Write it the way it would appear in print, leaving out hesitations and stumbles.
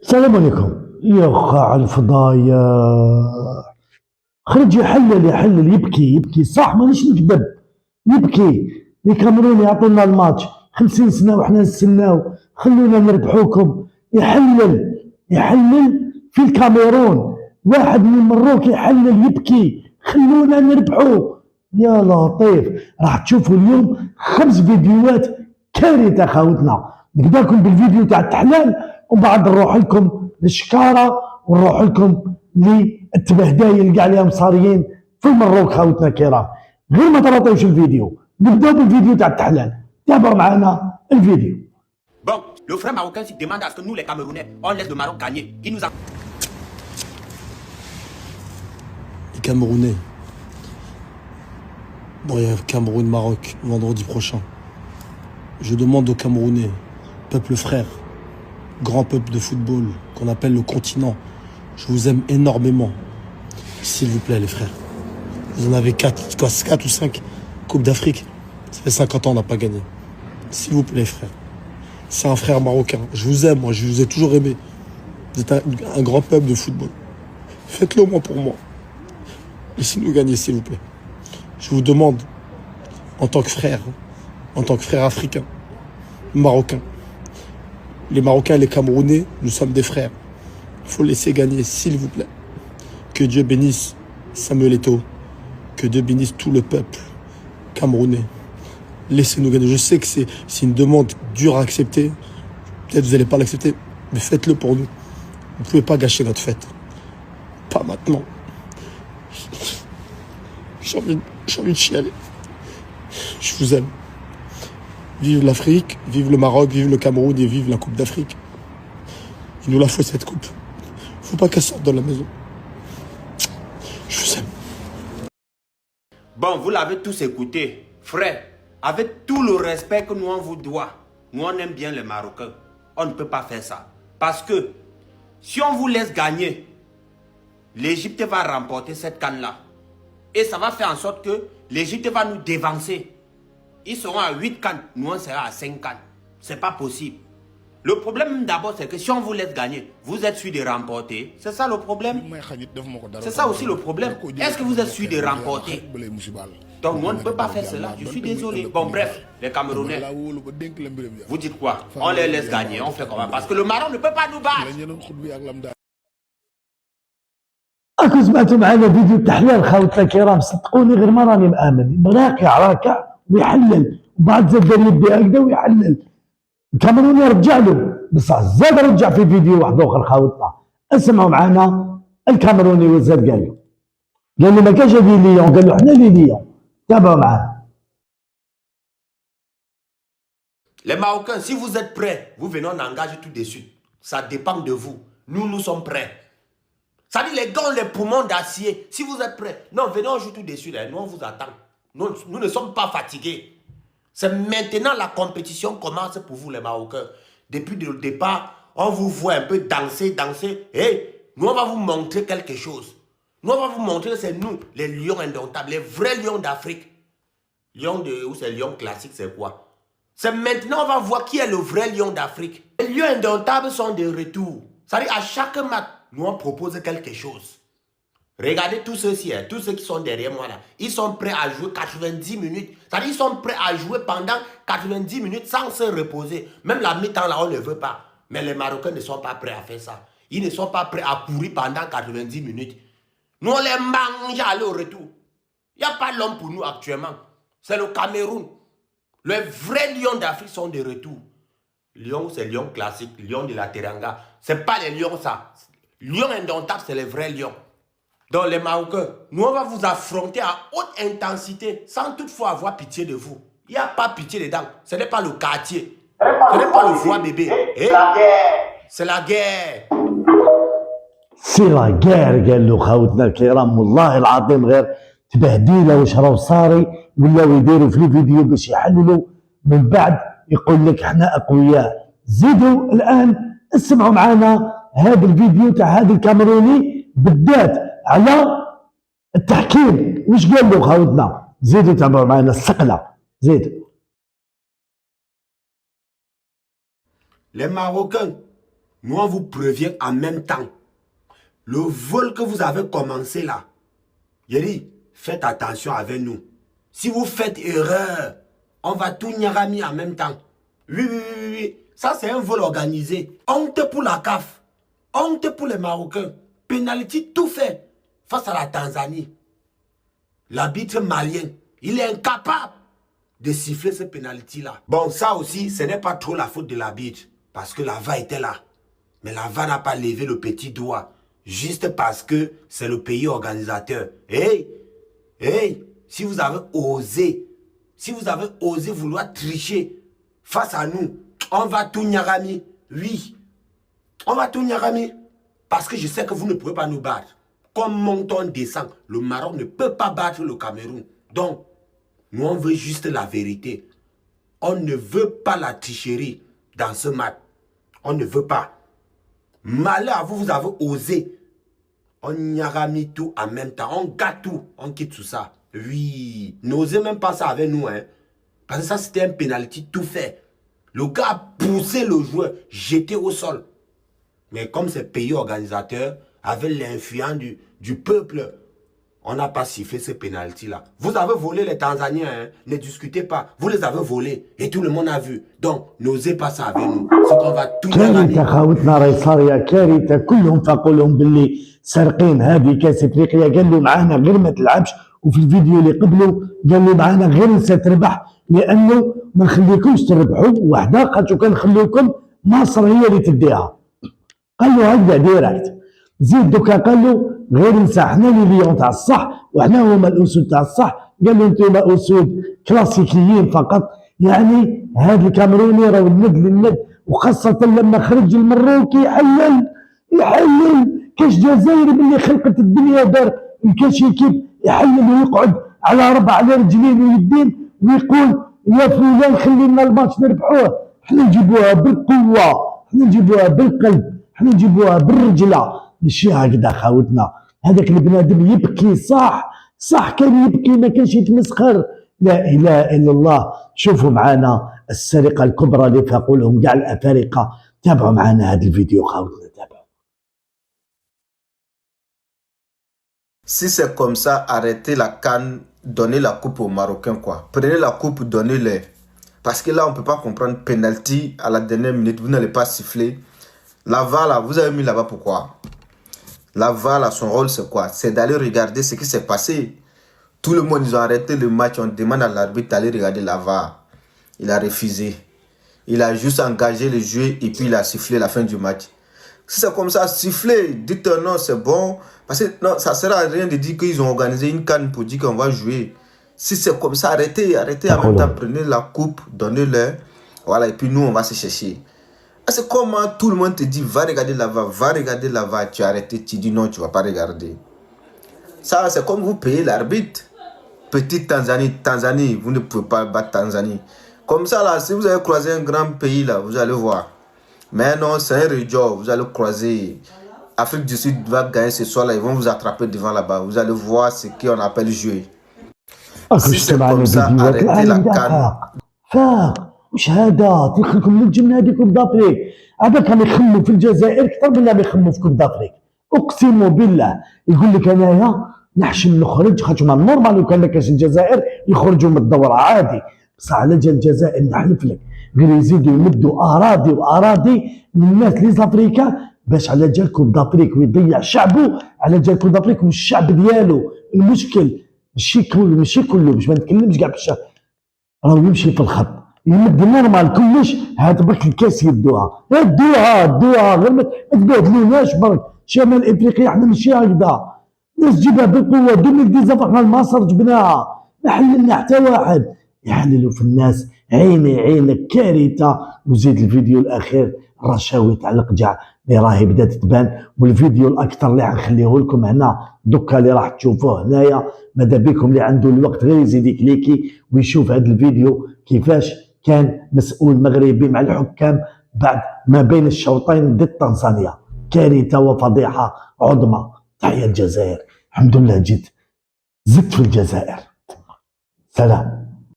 السلام عليكم. يا خا على الفضايح، خرج يحلل يبكي صح، مانيش نكذب. يبكي الكاميرون يعطينا الماتش 50 سنه وحنا نستناو، خلونا نربحوكم. يحلل في الكاميرون، واحد من المروك يحلل يبكي خلونا نربحو. يا لطيف، راح تشوفوا اليوم 5 فيديوهات كارثه خاوتنا. نبداكم بالفيديو تاع التحلال ومن بعد نروح لكم للشكاره ونروح لكم للتبهدايل اللي عليهم صاريين في المروك خاوتنا الكرام. غير ما تلطيوش الفيديو، نبداو بالفيديو تاع التحلال. تابعوا معنا الفيديو. Bon, le frère marocain s'il demande à ce que nous les Camerounais, on laisse le Maroc gagner. Il nous a... Les Camerounais. Bon, il y a Cameroun-Maroc vendredi prochain. Je demande aux Camerounais, peuple frère, grand peuple de football qu'on appelle le continent, je vous aime énormément. S'il vous plaît, les frères. Vous en avez 4 ou 5 Coupes d'Afrique. Ça fait 50 ans, on n'a pas gagné. S'il vous plaît, frère. C'est un frère marocain. Je vous aime, moi, je vous ai toujours aimé. Vous êtes un grand peuple de football. Faites-le au moins pour moi. Laissez-nous gagner, s'il vous plaît. Je vous demande, en tant que frère africain, marocain, les Marocains et les Camerounais, nous sommes des frères. Il faut laisser gagner, s'il vous plaît. Que Dieu bénisse Samuel Eto'o. Que Dieu bénisse tout le peuple camerounais. Laissez-nous gagner. Je sais que c'est une demande dure à accepter. Peut-être que vous n'allez pas l'accepter, mais faites-le pour nous. Vous ne pouvez pas gâcher notre fête. Pas maintenant. J'ai envie de chialer. Je vous aime. Vive l'Afrique, vive le Maroc, vive le Cameroun et vive la Coupe d'Afrique. Il nous la faut cette coupe. Faut pas qu'elle sorte de la maison. Je vous aime. Bon, vous l'avez tous écouté. Frère, avec tout le respect que nous on vous doit, nous on aime bien les Marocains. On ne peut pas faire ça. Parce que si on vous laisse gagner, l'Égypte va remporter cette canne-là. Et ça va faire en sorte que l'Égypte va nous dévancer. Ils seront à 8 cannes, nous on sera à 5 cannes. C'est pas possible. Le problème d'abord, c'est que si on vous laisse gagner, vous êtes sûr de remporter. C'est ça le problème. C'est ça aussi le problème. Est-ce que vous êtes sûr de remporter? Donc nous on ne peut pas faire cela. Je suis désolé. Bon bref, les Camerounais, vous dites quoi? On les laisse gagner, on fait comment? Parce que le Maroc ne peut pas nous battre. راكم سمعتوا معنا فيديو التحليل خاوتنا الكرام، صدقوني غير ما راني مآمن. راكع ويحلل وبعد زاد دار يدي هكذا ويحلل. الكاميروني رجع له بصح زاد رجع في فيديو واحد اخر خاوتنا. اسمعوا معنا الكاميروني وزاد قال له ما كانش هذه ليون، قال له حنا لي ليون. تابعوا معنا. Les Marocains, si vous êtes prêts, vous venez en engage tout de suite. Ça dépend de vous. Nous sommes prêts. Ça dit les gars ont les poumons d'acier. Si vous êtes prêts, non, venez on joue tout de suite. Nous on vous attend. Nous ne sommes pas fatigués. C'est maintenant la compétition commence pour vous les Marocains. Depuis le départ, on vous voit un peu danser. Et nous on va vous montrer quelque chose. Nous on va vous montrer que c'est nous, les lions indomptables, les vrais lions d'Afrique. Lion ou c'est lion classique, c'est quoi? C'est maintenant on va voir qui est le vrai lion d'Afrique. Les lions indomptables sont de retour. Ça dit à chaque match, nous on propose quelque chose. Regardez tous ceux-ci, tous ceux qui sont derrière moi là. Ils sont prêts à jouer 90 minutes. Ça dit ils sont prêts à jouer pendant 90 minutes sans se reposer. Même la mi-temps là, on ne veut pas. Mais les Marocains ne sont pas prêts à faire ça. Ils ne sont pas prêts à pourrir pendant 90 minutes. Nous on les mange à aller au retour. Il n'y a pas l'homme pour nous actuellement. C'est le Cameroun. Les vrais lions d'Afrique sont de retour. Lion, c'est lion classique, lion de la Teranga. Ce n'est pas les lions ça. Lion indomptable, c'est les vrais lions. Donc les Marocains, nous on va vous affronter à haute intensité sans toutefois avoir pitié de vous. Il n'y a pas pitié dedans. Ce n'est pas le quartier. Ce n'est pas le foie bébé. C'est la guerre. سي لا كار قال له خاوتنا الكرام، والله العظيم غير تبهديله واش راهو صاري، ولاو يديروا في الفيديو باش يحللوا من بعد يقول لك احنا اقوياء. زيدوا الان اسمعوا معنا هذا الفيديو تاع هذا الكاميروني بالذات على التحكيم واش قال له خاوتنا. زيدوا تابعوا معنا الثقله. زيدوا. Les Marocains, nous on vous prévient en même temps. Le vol que vous avez commencé là, j'ai dit, faites attention avec nous. Si vous faites erreur, on va tout nyarami en même temps. Oui. Ça, c'est un vol organisé. Honte pour la CAF. Honte pour les Marocains. Pénalité tout fait face à la Tanzanie. L'arbitre malien, il est incapable de siffler ce pénalité-là. Bon, ça aussi, ce n'est pas trop la faute de l'arbitre. Parce que la VAR était là. Mais la VAR n'a pas levé le petit doigt. Juste parce que c'est le pays organisateur. Hey, si vous avez osé vouloir tricher face à nous, on va tout nyarami. Oui, on va tout nyarami. Parce que je sais que vous ne pouvez pas nous battre. Comme monton descend, le Maroc ne peut pas battre le Cameroun. Donc, nous on veut juste la vérité. On ne veut pas la tricherie dans ce match. On ne veut pas. Malheur à vous, vous avez osé. On y a mis tout en même temps. On gâte tout. On quitte tout ça. Oui. N'osez même pas ça avec nous. Hein. Parce que ça, c'était un penalty tout fait. Le gars a poussé le joueur, jeté au sol. Mais comme c'est pays organisateur, avec l'influence du peuple, on n'a pas sifflé ce penalty-là. Vous avez volé les Tanzaniens. Hein. Ne discutez pas. Vous les avez volés. Et tout le monde a vu. Donc, n'osez pas ça avec nous. C'est qu'on va tout كارثة خاوتنا راهي صارية كارثة كلهم فاقوا لهم باللي سارقين هذه كاس افريقيا قالوا معانا غير ما تلعبش وفي الفيديو اللي قبله قالوا معانا غير ستربح لانه ما نخليكمش تربحوا وحده خاطر كان نخليكم مصر هي اللي تديها قالوا هكذا ديريكت زيد دوكا قالوا غير نسى حنا لي ليون تاع الصح وحنا هما الاسود تاع الصح قالوا انتم اسود كلاسيكيين فقط يعني هذا الكاميروني راهو الند للند وخاصة لما خرج المروكي يحلل كاش جزائري باللي خلقت الدنيا دار الكاش كيف يحلل ويقعد على على رجلين ويدين ويقول يا فلان خلينا الماتش نربحوه احنا نجيبوها بالقوة احنا نجيبوها بالقلب احنا نجيبوها بالرجلة ماشي هكذا خاوتنا هذاك البنادم يبكي صح كان يبكي ما كانش يتمسخر لا اله الا الله شوفوا معنا السرقة الكبرى اللي فاقوا لهم كاع الافارقة تابعوا معنا هذا الفيديو خاوتنا تابعوا. Si c'est comme ça, arrêtez la canne, donnez la coupe aux Marocains, quoi. Prenez la coupe, donnez-les. Parce que là, on ne peut pas comprendre. Penalty à la dernière minute, vous n'allez pas siffler. La VAR, là, vous avez mis là-bas pourquoi? La VAR, là, son rôle, c'est quoi? C'est d'aller regarder ce qui s'est passé. Tout le monde, ils ont arrêté le match. On demande à l'arbitre d'aller regarder la VAR. Il a refusé. Il a juste engagé le jeu et puis il a sifflé la fin du match. Si c'est comme ça, siffler, dites non, c'est bon. Parce que non, ça ne sert à rien de dire qu'ils ont organisé une canne pour dire qu'on va jouer. Si c'est comme ça, arrêtez en même temps, prenez la coupe, donnez-le. Voilà, et puis nous, on va se chercher. C'est comment tout le monde te dit, va regarder la VAR, tu as arrêté, tu dis non, tu ne vas pas regarder. Ça, c'est comme vous payez l'arbitre. Petite Tanzanie, vous ne pouvez pas battre Tanzanie. Comme ça, là, si vous avez croisé un grand pays, là, vous allez voir. Mais non, c'est un région, vous allez croiser. Afrique du Sud va gagner ce soir là, ils vont vous attraper devant là-bas. Vous allez voir ce qu'on appelle jouer. Si c'est comme ça, arrêtez la canne. فاق وش هذا تدخلكم للجنة هذه كوب دافريك هذا كانوا يخموا في الجزائر اكثر من اللي يخموا في كوب دافريك اقسم بالله يقول لك انايا نحشم نخرج خاطر ما نورمال لو كان كاش الجزائر يخرجوا من الدورة عادي بصح على جال الجزائر نحلف لك غير يزيدوا يمدوا اراضي من الناس لي زافريكا باش على جال كوب دافريك ويضيع شعبه على جال كوب دافريك والشعب ديالو المشكل ماشي كله باش ما نتكلمش كاع بالشعب راهو يمشي في الخط يمد نورمال كلش هاد برك الكاس يدوها غير ما تبهدلوناش برك شمال افريقيا حنا ماشي هكذا ناس جيبها بالقوه 2019 حنا المصر جبناها ما حللنا حتى واحد يحللوا في الناس عينك كارثه وزيد الفيديو الاخير الرشاوي تاع القجع اللي راهي بدات تبان والفيديو الاكثر اللي غنخليه لكم هنا دوكا اللي راح تشوفوه هنايا ماذا بكم اللي عنده الوقت غير يزيد يكليكي ويشوف هذا الفيديو كيفاش كان مسؤول مغربي مع الحكام بعد ما بين الشوطين ضد تنزانيا كارثه وفضيحه عظمى تحيا الجزائر الحمد لله زدت في الجزائر سلام